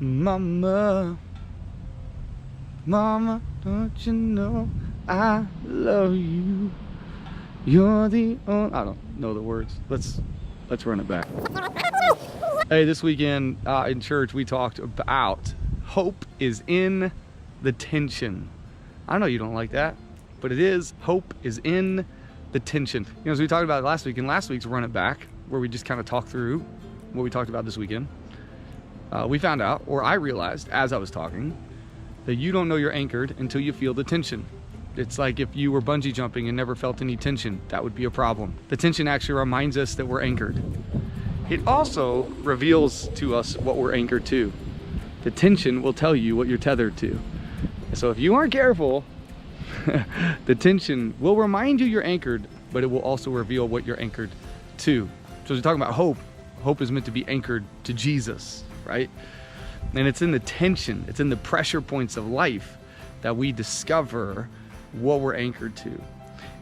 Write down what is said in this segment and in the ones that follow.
Mama, mama, don't you know I love you? You're the only... I don't know the words. Let's run it back. Hey, this weekend in church we talked about hope is in the tension. I know you don't like that, but it is. Hope is in the tension. You know, as we talked about it last week, in last week's Run It Back, where we just kind of talked through what we talked about this weekend, we found out, or I realized as I was talking, that you don't know you're anchored until you feel the tension. It's like if you were bungee jumping and never felt any tension, that would be a problem. The tension actually reminds us that we're anchored. It also reveals to us what we're anchored to. The tension will tell you what you're tethered to. So if you aren't careful, the tension will remind you you're anchored, but it will also reveal what you're anchored to. So as we're talking about hope, hope is meant to be anchored to Jesus, right? And it's in the tension, it's in the pressure points of life that we discover what we're anchored to.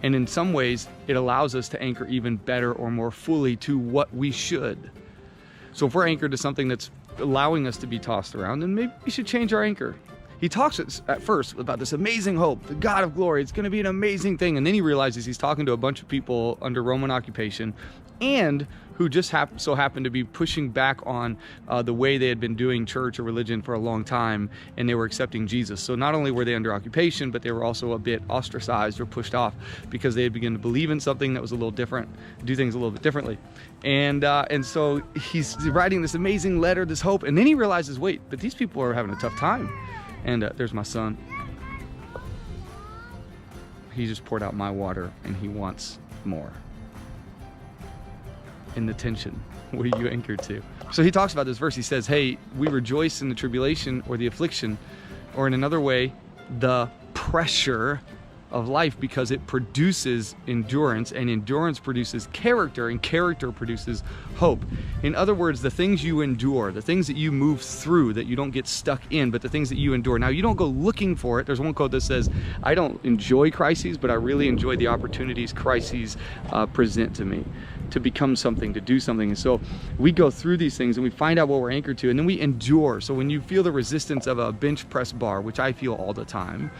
And in some ways, it allows us to anchor even better or more fully to what we should. So if we're anchored to something that's allowing us to be tossed around, then maybe we should change our anchor. He talks at first about this amazing hope, the God of glory. It's going to be an amazing thing. And then he realizes he's talking to a bunch of people under Roman occupation and who just so happened to be pushing back on the way they had been doing church or religion for a long time, and they were accepting Jesus. So not only were they under occupation, but they were also a bit ostracized or pushed off because they had begun to believe in something that was a little different, do things a little bit differently. And so he's writing this amazing letter, this hope, and then he realizes, wait, but these people are having a tough time. And there's my son. He just poured out my water and he wants more. In the tension, what are you anchored to? So he talks about this verse. He says, hey, we rejoice in the tribulation or the affliction, or in another way, the pressure of life, because it produces endurance, and endurance produces character, and character produces hope. In other words, the things you endure, the things that you move through, that you don't get stuck in, but the things that you endure. Now, you don't go looking for it. There's one quote that says, I don't enjoy crises, but I really enjoy the opportunities crises present to me to become something, to do something. And so we go through these things and we find out what we're anchored to, and then we endure. So when you feel the resistance of a bench press bar, which I feel all the time,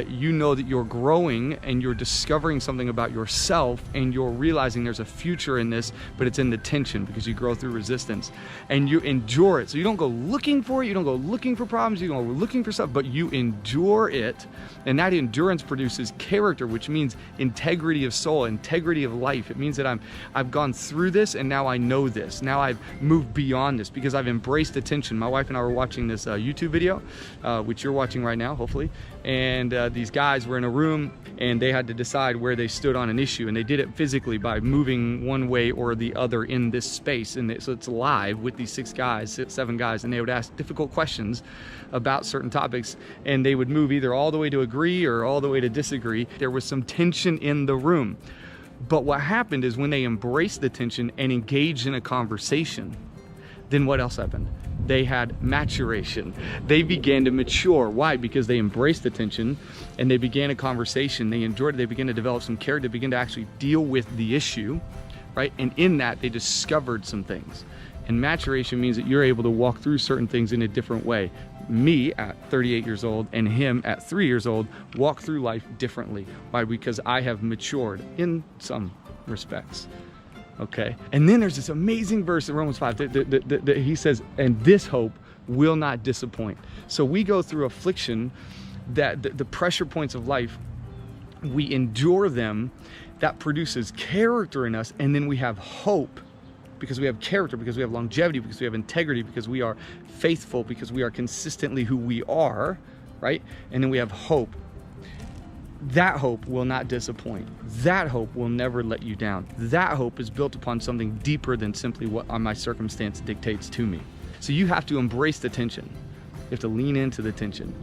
you know that you're growing and you're discovering something about yourself, and you're realizing there's a future in this, but it's in the tension because you grow through resistance and you endure it. So you don't go looking for it, you don't go looking for problems, you don't go looking for stuff, but you endure it. And that endurance produces character, which means integrity of soul, integrity of life. It means that I've gone through this and now I know this. Now I've moved beyond this because I've embraced the tension. My wife and I were watching this YouTube video, which you're watching right now, hopefully. And these guys were in a room and they had to decide where they stood on an issue, and they did it physically by moving one way or the other in this space. And so it's live with these 7 guys, and they would ask difficult questions about certain topics, and they would move either all the way to agree or all the way to disagree. There was some tension in the room. But what happened is when they embraced the tension and engaged in a conversation, then what else happened? They had maturation. They began to mature. Why? Because they embraced the tension and they began a conversation. They endured it. They began to develop some character. They began to actually deal with the issue, right? And in that, they discovered some things. And maturation means that you're able to walk through certain things in a different way. Me at 38 years old and him at 3 years old walk through life differently. Why? Because I have matured in some respects. Okay, and then there's this amazing verse in Romans 5 that he says, and this hope will not disappoint. So we go through affliction, that the pressure points of life, we endure them, that produces character in us, and then we have hope because we have character, because we have longevity, because we have integrity, because we are faithful, because we are consistently who we are, right? And then we have hope. That hope will not disappoint. That hope will never let you down. That hope is built upon something deeper than simply what my circumstance dictates to me. So you have to embrace the tension. You have to lean into the tension,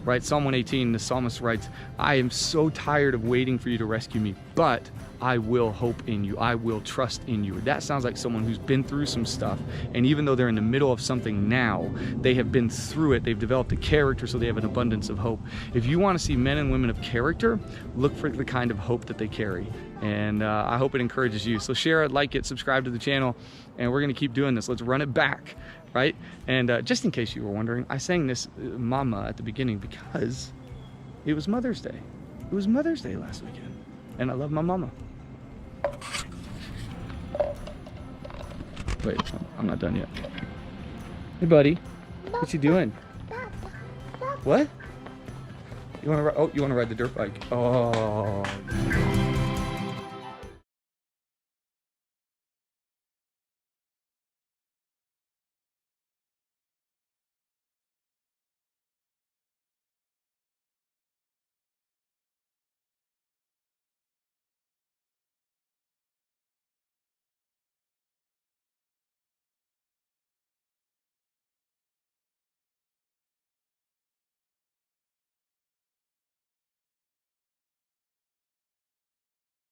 right? Psalm 118, the psalmist writes, I am so tired of waiting for you to rescue me, but I will hope in you. I will trust in you. That sounds like someone who's been through some stuff. And even though they're in the middle of something now, they have been through it. They've developed a character, so they have an abundance of hope. If you want to see men and women of character, look for the kind of hope that they carry. And I hope it encourages you. So share it, like it, subscribe to the channel, and we're going to keep doing this. Let's run it back. right? And just in case you were wondering, I sang this Mama at the beginning because it was Mother's Day. It was Mother's Day last weekend, and I love my mama. Wait, I'm not done yet. Hey, buddy, what you doing? What? You want to? Oh, you want to ride the dirt bike? Oh.